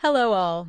Hello all.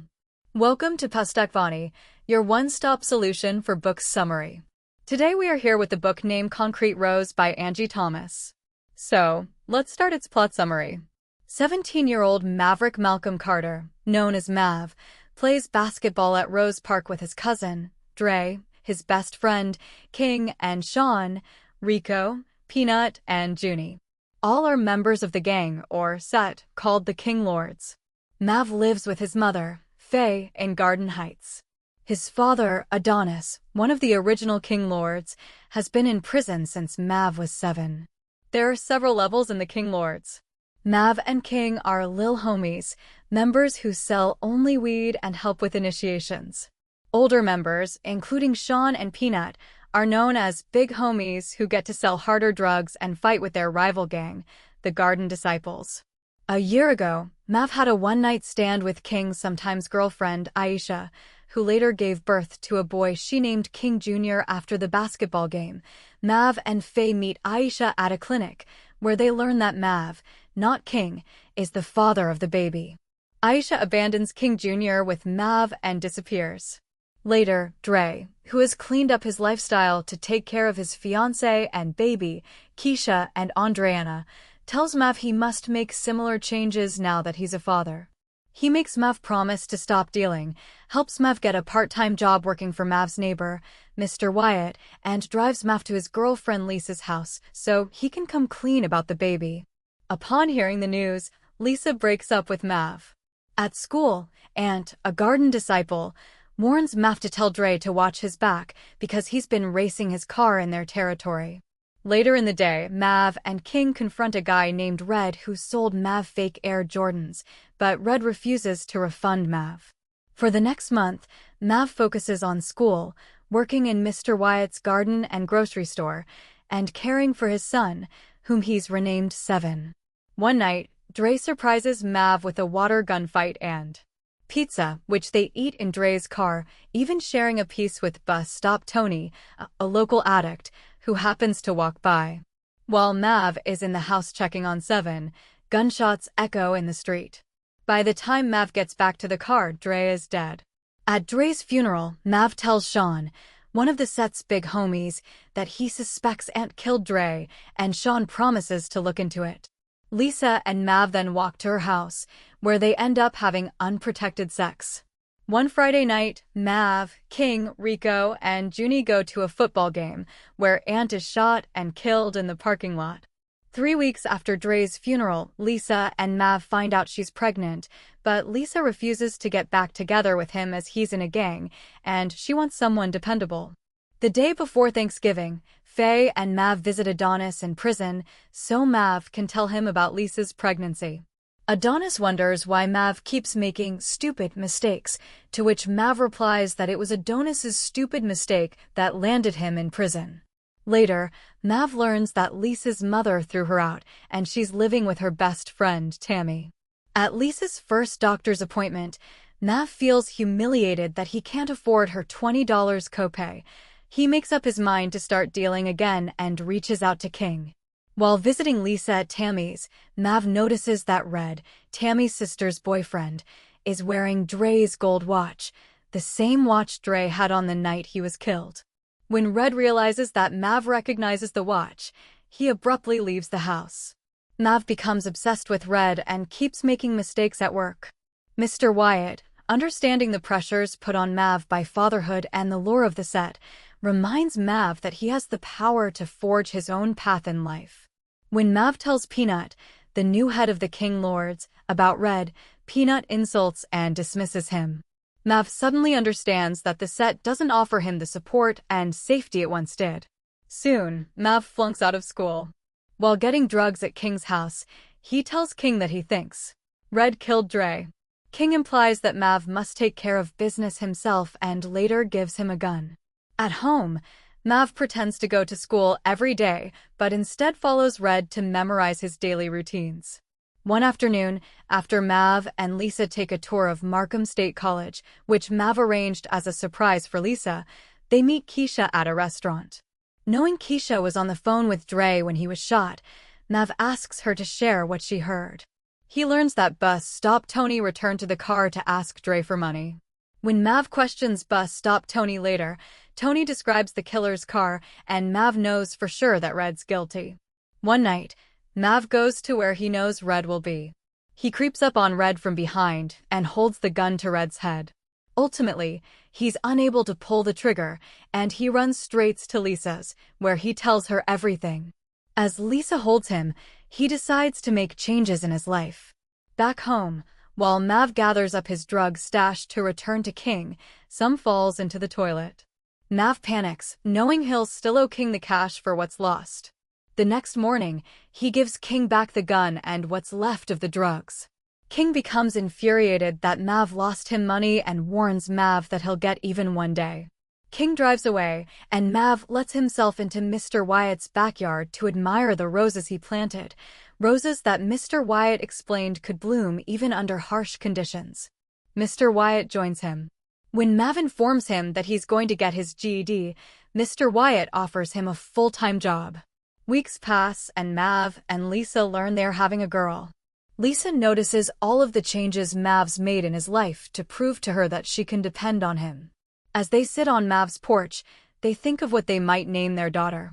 Welcome to Pustakvani, your one-stop solution for book summary. Today we are here with the book named Concrete Rose by Angie Thomas. So, let's start its plot summary. 17-year-old Maverick Malcolm Carter, known as Mav, plays basketball at Rose Park with his cousin, Dre, his best friend, King, and Sean, Rico, Peanut, and Junie. All are members of the gang, or set, called the King Lords. Mav lives with his mother, Faye, in Garden Heights. His father, Adonis, one of the original King Lords, has been in prison since Mav was 7. There are several levels in the King Lords. Mav and King are lil homies, members who sell only weed and help with initiations. Older members, including Sean and Peanut, are known as big homies who get to sell harder drugs and fight with their rival gang, the Garden Disciples. A year ago, Mav had a one-night stand with King's sometimes girlfriend, Aisha, who later gave birth to a boy she named King Jr. after the basketball game. Mav and Faye meet Aisha at a clinic, where they learn that Mav, not King, is the father of the baby. Aisha abandons King Jr. with Mav and disappears. Later, Dre, who has cleaned up his lifestyle to take care of his fiancée and baby, Keisha and Andreana, tells Mav he must make similar changes now that he's a father. He makes Mav promise to stop dealing, helps Mav get a part-time job working for Mav's neighbor, Mr. Wyatt, and drives Mav to his girlfriend Lisa's house so he can come clean about the baby. Upon hearing the news, Lisa breaks up with Mav. At school, Ant, a Garden Disciple, warns Mav to tell Dre to watch his back because he's been racing his car in their territory. Later in the day, Mav and King confront a guy named Red who sold Mav fake Air Jordans, but Red refuses to refund Mav. For the next month, Mav focuses on school, working in Mr. Wyatt's garden and grocery store, and caring for his son, whom he's renamed 7. One night, Dre surprises Mav with a water gun fight and pizza, which they eat in Dre's car, even sharing a piece with Bus Stop Tony, a local addict, who happens to walk by. While Mav is in the house checking on 7, gunshots echo in the street. By the time Mav gets back to the car, Dre is dead. At Dre's funeral, Mav tells Sean, one of the set's big homies, that he suspects Ant killed Dre, and Sean promises to look into it. Lisa and Mav then walk to her house, where they end up having unprotected sex. One Friday night, Mav, King, Rico, and Junie go to a football game, where Ant is shot and killed in the parking lot. 3 weeks after Dre's funeral, Lisa and Mav find out she's pregnant, but Lisa refuses to get back together with him as he's in a gang, and she wants someone dependable. The day before Thanksgiving, Faye and Mav visit Adonis in prison, so Mav can tell him about Lisa's pregnancy. Adonis wonders why Mav keeps making stupid mistakes, to which Mav replies that it was Adonis's stupid mistake that landed him in prison. Later, Mav learns that Lisa's mother threw her out, and she's living with her best friend, Tammy. At Lisa's first doctor's appointment, Mav feels humiliated that he can't afford her $20 copay. He makes up his mind to start dealing again and reaches out to King. While visiting Lisa at Tammy's, Mav notices that Red, Tammy's sister's boyfriend, is wearing Dre's gold watch, the same watch Dre had on the night he was killed. When Red realizes that Mav recognizes the watch, he abruptly leaves the house. Mav becomes obsessed with Red and keeps making mistakes at work. Mr. Wyatt, understanding the pressures put on Mav by fatherhood and the lure of the set, reminds Mav that he has the power to forge his own path in life. When Mav tells Peanut, the new head of the King Lords, about Red, Peanut insults and dismisses him. Mav suddenly understands that the set doesn't offer him the support and safety it once did. Soon, Mav flunks out of school. While getting drugs at King's house, he tells King that he thinks Red killed Dre. King implies that Mav must take care of business himself and later gives him a gun. At home, Mav pretends to go to school every day, but instead follows Red to memorize his daily routines. One afternoon, after Mav and Lisa take a tour of Markham State College, which Mav arranged as a surprise for Lisa, they meet Keisha at a restaurant. Knowing Keisha was on the phone with Dre when he was shot, Mav asks her to share what she heard. He learns that Bus Stop Tony returned to the car to ask Dre for money. When Mav questions Bus Stop Tony later, Tony describes the killer's car, and Mav knows for sure that Red's guilty. One night, Mav goes to where he knows Red will be. He creeps up on Red from behind and holds the gun to Red's head. Ultimately, he's unable to pull the trigger, and he runs straight to Lisa's, where he tells her everything. As Lisa holds him, he decides to make changes in his life. Back home, while Mav gathers up his drug stash to return to King, some falls into the toilet. Mav panics, knowing he'll still owe King the cash for what's lost. The next morning, he gives King back the gun and what's left of the drugs. King becomes infuriated that Mav lost him money and warns Mav that he'll get even one day. King drives away, and Mav lets himself into Mr. Wyatt's backyard to admire the roses he planted, roses that Mr. Wyatt explained could bloom even under harsh conditions. Mr. Wyatt joins him. When Mav informs him that he's going to get his GED, Mr. Wyatt offers him a full-time job. Weeks pass, and Mav and Lisa learn they're having a girl. Lisa notices all of the changes Mav's made in his life to prove to her that she can depend on him. As they sit on Mav's porch, they think of what they might name their daughter.